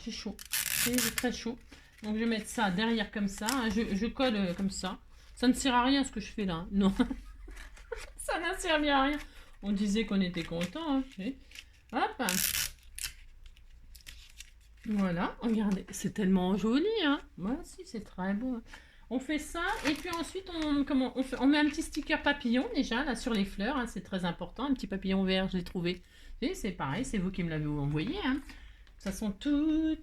J'ai chaud. C'est très chaud. Donc, je vais mettre ça derrière comme ça. Je colle comme ça. Ça ne sert à rien ce que je fais là. Non. Ça ne sert bien à rien. On disait qu'on était content. Hein. Hop. Voilà. Regardez. C'est tellement joli. Hein. Moi aussi, c'est très beau. On fait ça. Et puis ensuite, on met un petit sticker papillon déjà là sur les fleurs. Hein. C'est très important. Un petit papillon vert, je l'ai trouvé. Et c'est pareil. C'est vous qui me l'avez envoyé. Hein. De toute façon, tout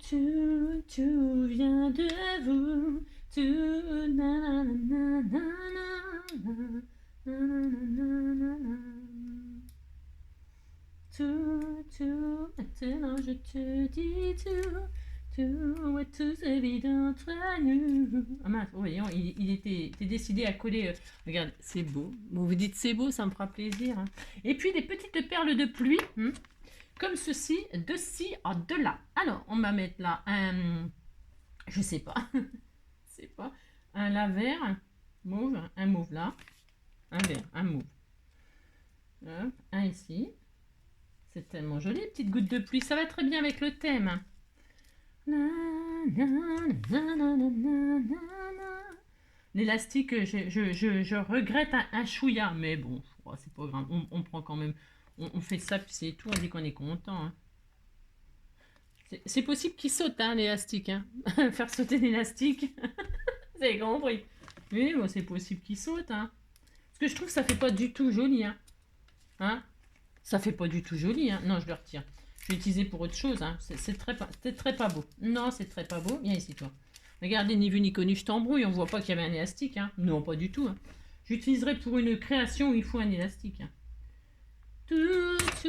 vient de vous. Tout, tout, maintenant je te dis tout se vit entre nous. Ah mince, voyons, il était décidé à coller. Regarde, c'est beau. Bon, vous dites c'est beau, ça me fera plaisir. Hein. Et puis des petites perles de pluie. Comme ceci, de ci à de là. Alors, on va mettre là un, je sais pas, c'est pas, un là vert, mauve, un mauve là, un vert, un mauve. Hop, un ici. C'est tellement joli, petite goutte de pluie. Ça va très bien avec le thème. L'élastique, je regrette un chouïa, mais bon, c'est pas grave. On prend quand même. On fait ça, puis c'est tout, on dit qu'on est content. Hein. C'est possible qu'il saute, hein, l'élastique. Hein. Faire sauter l'élastique. C'est compris. Oui, bon, c'est possible qu'il saute. Hein. Parce que je trouve que ça fait pas du tout joli. Hein. Ça fait pas du tout joli. Hein. Non, je le retire. Je vais l'utiliser pour autre chose. Hein. C'est très pas beau. Non, c'est très pas beau. Viens ici, toi. Regardez, ni vu ni connu, je t'embrouille. On voit pas qu'il y avait un élastique. Hein. Non, pas du tout. Hein. J'utiliserai pour une création où il faut un élastique. Hein.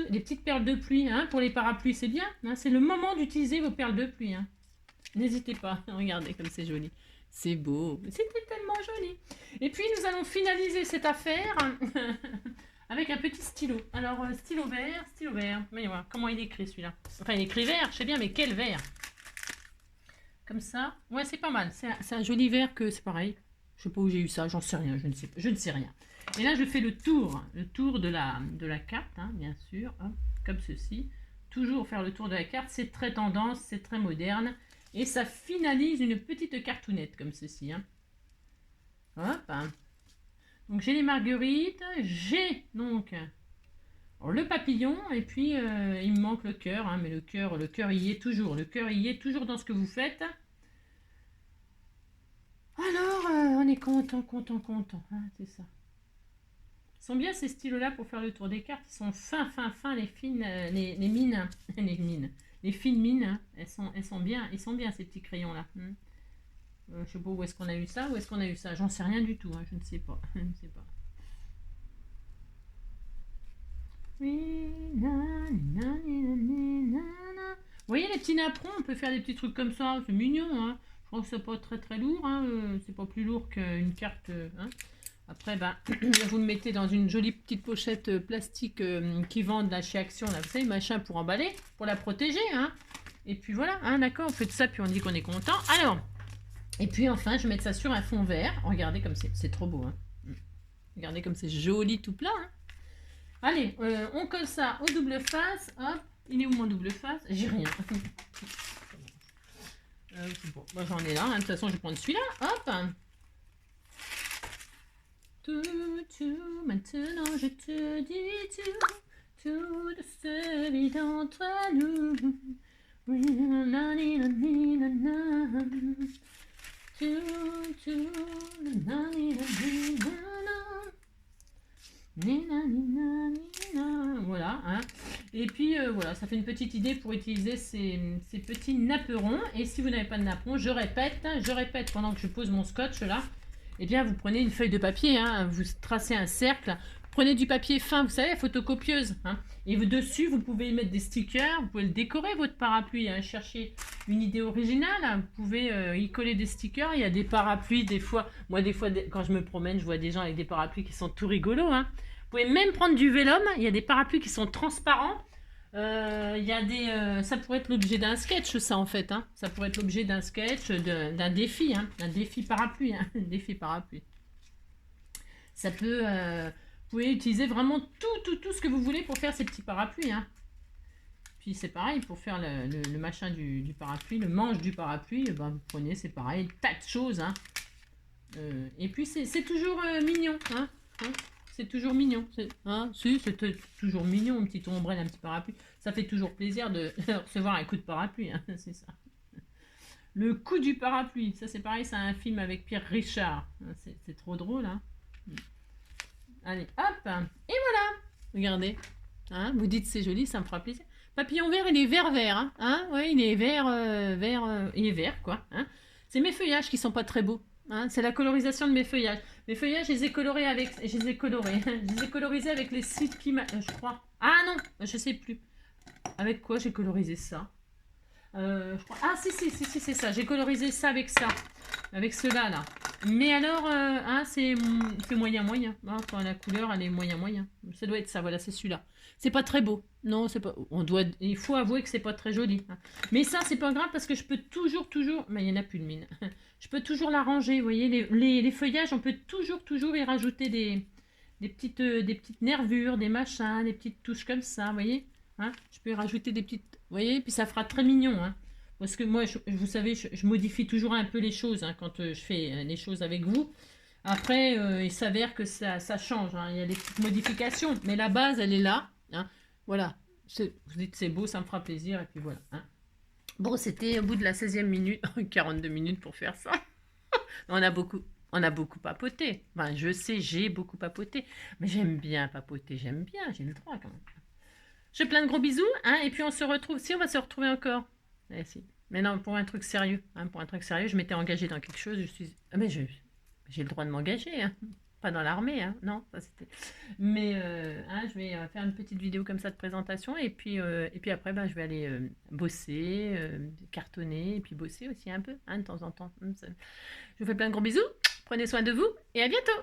Des petites perles de pluie, hein, pour les parapluies, c'est bien. Hein, c'est le moment d'utiliser vos perles de pluie. Hein. N'hésitez pas, regardez comme c'est joli. C'est beau, c'était tellement joli. Et puis nous allons finaliser cette affaire avec un petit stylo. Alors, stylo vert. Voyez voir comment il écrit celui-là. Enfin, il écrit vert, je sais bien, mais quel vert? Comme ça. Ouais, c'est pas mal. C'est un joli vert que c'est pareil. Je sais pas où j'ai eu ça, j'en sais rien, je ne sais rien. Et là, je fais le tour de la carte, hein, bien sûr, hein, comme ceci. Toujours faire le tour de la carte, c'est très tendance, c'est très moderne. Et ça finalise une petite cartoonette, comme ceci. Hein. Hop. Hein. Donc, j'ai les marguerites, j'ai donc le papillon, et puis il me manque le cœur. Hein, mais le cœur y est toujours. Le cœur y est toujours dans ce que vous faites. Alors, on est content. Hein, c'est ça. Ils sont bien ces stylos-là pour faire le tour des cartes. Ils sont fins, les fines, les mines, les fines mines. Hein. Ils sont bien ces petits crayons-là. Je sais pas où est-ce qu'on a eu ça, J'en sais rien du tout. Hein. Je ne sais pas. Vous voyez les petits napperons, on peut faire des petits trucs comme ça. C'est mignon. Hein. Je crois que c'est pas très lourd. Hein. C'est pas plus lourd qu'une carte. Hein. Après, ben, vous le mettez dans une jolie petite pochette plastique qui vendent là chez Action, là, vous savez, machin pour emballer, pour la protéger, hein. Et puis voilà, hein, d'accord, on fait ça, puis on dit qu'on est content. Alors, et puis enfin, je vais mettre ça sur un fond vert. Regardez comme c'est trop beau, hein. Regardez comme c'est joli tout plat, hein. Allez, on colle ça au double face. Hop, il est où mon double face? J'ai rien. Bon, moi j'en ai là, hein. De toute façon, je vais prendre celui-là. Hop. Tout, maintenant je te dis tout de celui d'entre nous. Voilà, hein. Et puis voilà, ça fait une petite idée pour utiliser ces petits napperons. Et si vous n'avez pas de napperon, je répète pendant que je pose mon scotch là, eh bien vous prenez une feuille de papier, hein, vous tracez un cercle, prenez du papier fin, vous savez, photocopieuse, hein, et dessus vous pouvez y mettre des stickers, vous pouvez le décorer votre parapluie, hein, chercher une idée originale, hein, vous pouvez y coller des stickers. Il y a des parapluies des fois, moi des fois quand je me promène, je vois des gens avec des parapluies qui sont tout rigolos, hein. Vous pouvez même prendre du vélum, il y a des parapluies qui sont transparents. Il y a des, ça pourrait être l'objet d'un sketch, ça en fait, hein. Ça pourrait être l'objet d'un sketch, d'un défi, hein, un défi parapluie, hein, un défi parapluie. Ça peut, vous pouvez utiliser vraiment tout ce que vous voulez pour faire ces petits parapluies, hein. Puis c'est pareil pour faire le machin du parapluie, le manche du parapluie, ben, vous prenez, c'est pareil, tas de choses, hein. Et puis c'est toujours mignon, hein. C'est toujours mignon. Hein, c'est toujours mignon, une petite ombrelle, un petit parapluie. Ça fait toujours plaisir de recevoir un coup de parapluie, hein, c'est ça. Le coup du parapluie, ça c'est pareil, c'est un film avec Pierre Richard. C'est trop drôle, hein. Allez, hop, et voilà. Regardez, hein, vous dites c'est joli, ça me fera plaisir. Papillon vert, il est vert, hein, ouais, il est vert, il est vert, quoi. Hein. C'est mes feuillages qui sont pas très beaux. Hein, c'est la colorisation de mes feuillages. Mes feuillages, je les ai colorés avec... Je les ai colorés. Je les ai colorisés avec les sites qui... je crois. Ah non, je sais plus. Avec quoi j'ai colorisé ça je crois... Ah si, c'est ça. J'ai colorisé ça avec ça. Avec cela, là. Mais alors, hein, c'est moyen. Hein, quand la couleur, elle est moyen. Ça doit être ça, voilà, c'est celui-là. C'est pas très beau. Non, c'est pas... Il faut avouer que c'est pas très joli. Hein. Mais ça, c'est pas grave parce que je peux toujours... Mais il y en a plus de mine. Je peux toujours l'arranger, vous voyez, les feuillages, on peut toujours y rajouter des petites nervures, des machins, des petites touches comme ça, vous voyez, hein, je peux y rajouter des petites, vous voyez, puis ça fera très mignon, hein, parce que moi, vous savez, je modifie toujours un peu les choses, hein, quand je fais les choses avec vous. Après, il s'avère que ça change, hein, il y a des petites modifications, mais la base, elle est là, hein, voilà, vous dites c'est beau, ça me fera plaisir, et puis voilà, hein. Bon, c'était au bout de la 16e minute, 42 minutes pour faire ça. On a beaucoup papoté. Enfin, je sais, j'ai beaucoup papoté. Mais j'aime bien papoter, j'ai le droit quand même. Je fais plein de gros bisous, hein, et puis on se retrouve. Si, on va se retrouver encore. Eh, si. Mais non, pour un truc sérieux. Hein, pour un truc sérieux, je m'étais engagée dans quelque chose. Mais j'ai le droit de m'engager, hein. Pas dans l'armée, hein. Non, ça c'était. Mais hein, je vais faire une petite vidéo comme ça de présentation et puis après, ben, je vais aller bosser, cartonner et puis bosser aussi un peu, hein, de temps en temps. Je vous fais plein de gros bisous. Prenez soin de vous et à bientôt.